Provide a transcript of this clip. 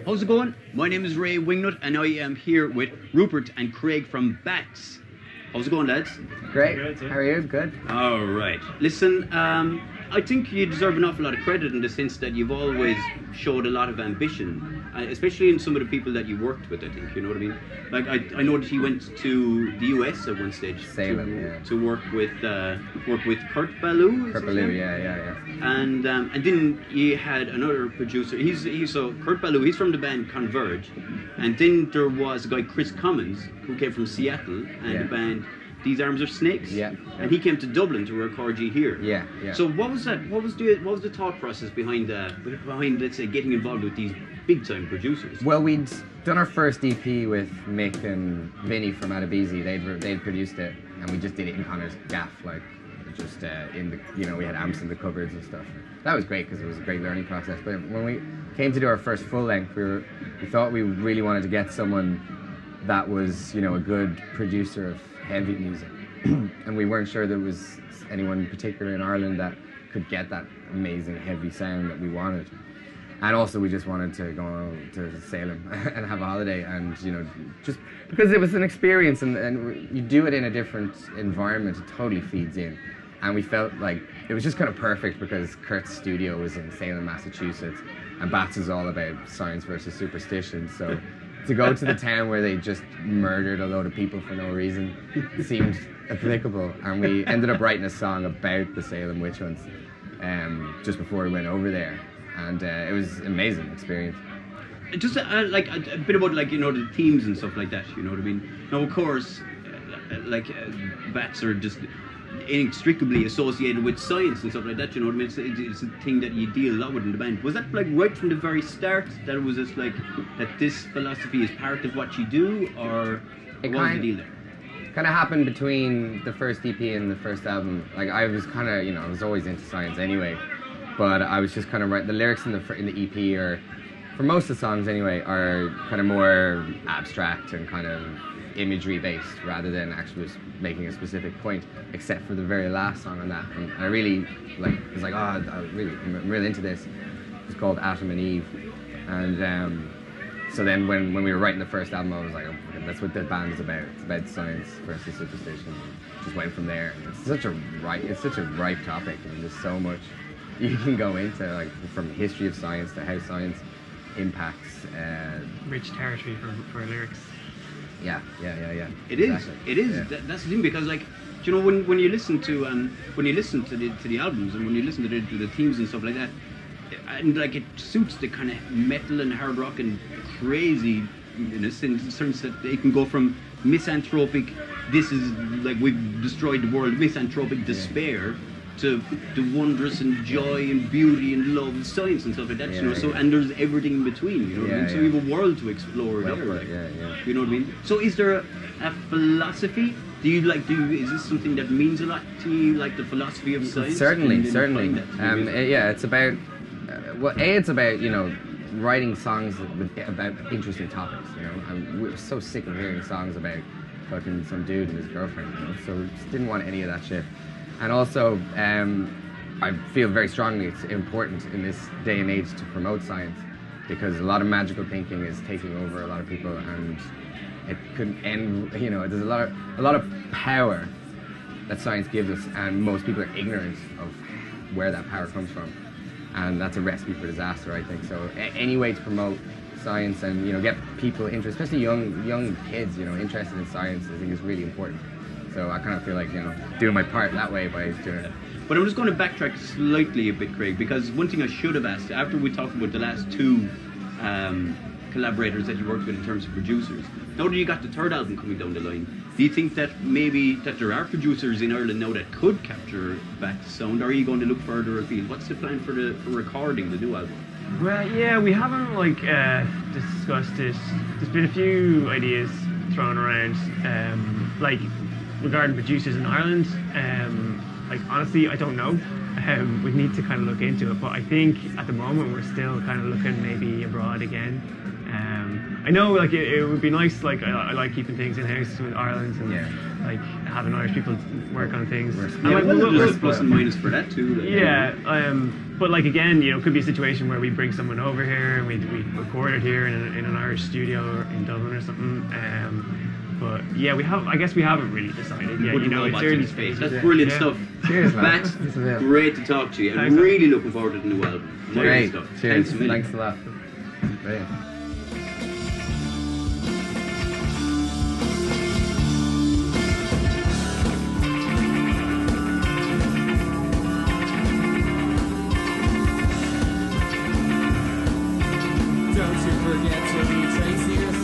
How's it going? My name is Ray Wingnut and I am here with Rupert and Craig from Bats. How's it going, lads? Great. How are you? Good. All right. Listen, I think you deserve an awful lot of credit in the sense that you've always showed a lot of ambition, especially in some of the people that you worked with, I think, you know what I mean? Like, I know that you went to the US at one stage. Salem, to work with Kurt Ballou. Kurt Ballou, yeah. And then you had another producer. So Kurt Ballou, he's from the band Converge. And then there was a guy, Chris Commons, who came from Seattle, and the band These Arms Are Snakes. Yeah. And he came to Dublin to record you here. Yeah. So what was that? What was the thought process behind let's say getting involved with these big time producers? Well, we'd done our first EP with Mick and Vinny from Adabisi. They'd produced it, and we just did it in Connor's gaff, like just in the we had amps in the cupboards and stuff. That was great because it was a great learning process. But when we came to do our first full length, we thought we really wanted to get someone that was a good producer of heavy music, and we weren't sure there was anyone in particular in Ireland that could get that amazing heavy sound that we wanted. And also we just wanted to go to Salem and have a holiday, and just because it was an experience, and you do it in a different environment, it totally feeds in. And we felt like it was just kind of perfect because Kurt's studio was in Salem, Massachusetts, and Bats is all about science versus superstition, so to go to the town where they just murdered a load of people for no reason seemed applicable, and we ended up writing a song about the Salem witch hunts just before we went over there, and it was an amazing experience. Just like a bit about the themes and stuff like that, you know what I mean? Now, of course, bats are just inextricably associated with science and stuff like that, you know what I mean? It's a thing that you deal a lot with in the band. Was that right from the very start that it was just that this philosophy is part of what you do, or what was the deal there? Kind of happened between the first EP and the first album. Like, I was kind of, I was always into science anyway, but I was just kind of the lyrics in the EP, or for most of the songs anyway, are kind of more abstract and kind of imagery based rather than actually just making a specific point, except for the very last song on that. And I really was like, I'm really into this. It's called Adam and Eve, and so then when we were writing the first album, I was like, okay, that's what the band is about. It's about science versus superstition. Just went from there. And it's such a ripe topic, and there's so much you can go into, like from history of science to how science impacts. Rich territory for lyrics. Yeah. It exactly. Is. Yeah. That's the thing, because when you listen to the albums, and when you listen to the themes and stuff like that, and it suits the kind of metal and hard rock and craziness in the sense that they can go from misanthropic, this is like we've destroyed the world, misanthropic despair, to the wondrous and joy and beauty and love and science and stuff like that, So, and there's everything in between, you know what I mean? So we have a world to explore there. You know what I mean? So is there a philosophy? Is this something that means a lot to you, like the philosophy of science? Certainly. It's about, it's about, writing songs about interesting topics, and we're so sick of hearing songs about fucking some dude and his girlfriend, so we just didn't want any of that shit. And also, I feel very strongly it's important in this day and age to promote science, because a lot of magical thinking is taking over a lot of people, and it could end. There's a lot of power that science gives us, and most people are ignorant of where that power comes from, and that's a recipe for disaster, I think. So any way to promote science and get people interested, especially young kids, interested in science, I think is really important. So I kind of feel like, doing my part that way by doing it. But I'm just going to backtrack slightly a bit, Craig, because one thing I should have asked, after we talked about the last two collaborators that you worked with in terms of producers, now that you got the third album coming down the line, do you think that maybe that there are producers in Ireland now that could capture Bats' sound, or are you going to look further afield? What's the plan for recording the new album? Well, yeah, we haven't discussed it. There's been a few ideas thrown around, regarding producers in Ireland. Honestly, I don't know. We need to kind of look into it, but I think at the moment we're still kind of looking maybe abroad again. I know, like it would be nice. Like I like keeping things in house with Ireland and like having Irish people work on things. There's plus and minus for that too. But like again, you know, it could be a situation where we bring someone over here and we record it here in an Irish studio or in Dublin or something. But yeah, I guess we haven't really decided yet. You know, it's early stages. That's brilliant stuff. Cheers, man. Max, great to talk to you. I'm really looking forward to the new album. Great. Stuff. Cheers. Thanks a lot. Great. Don't you forget to be Tracy yourself.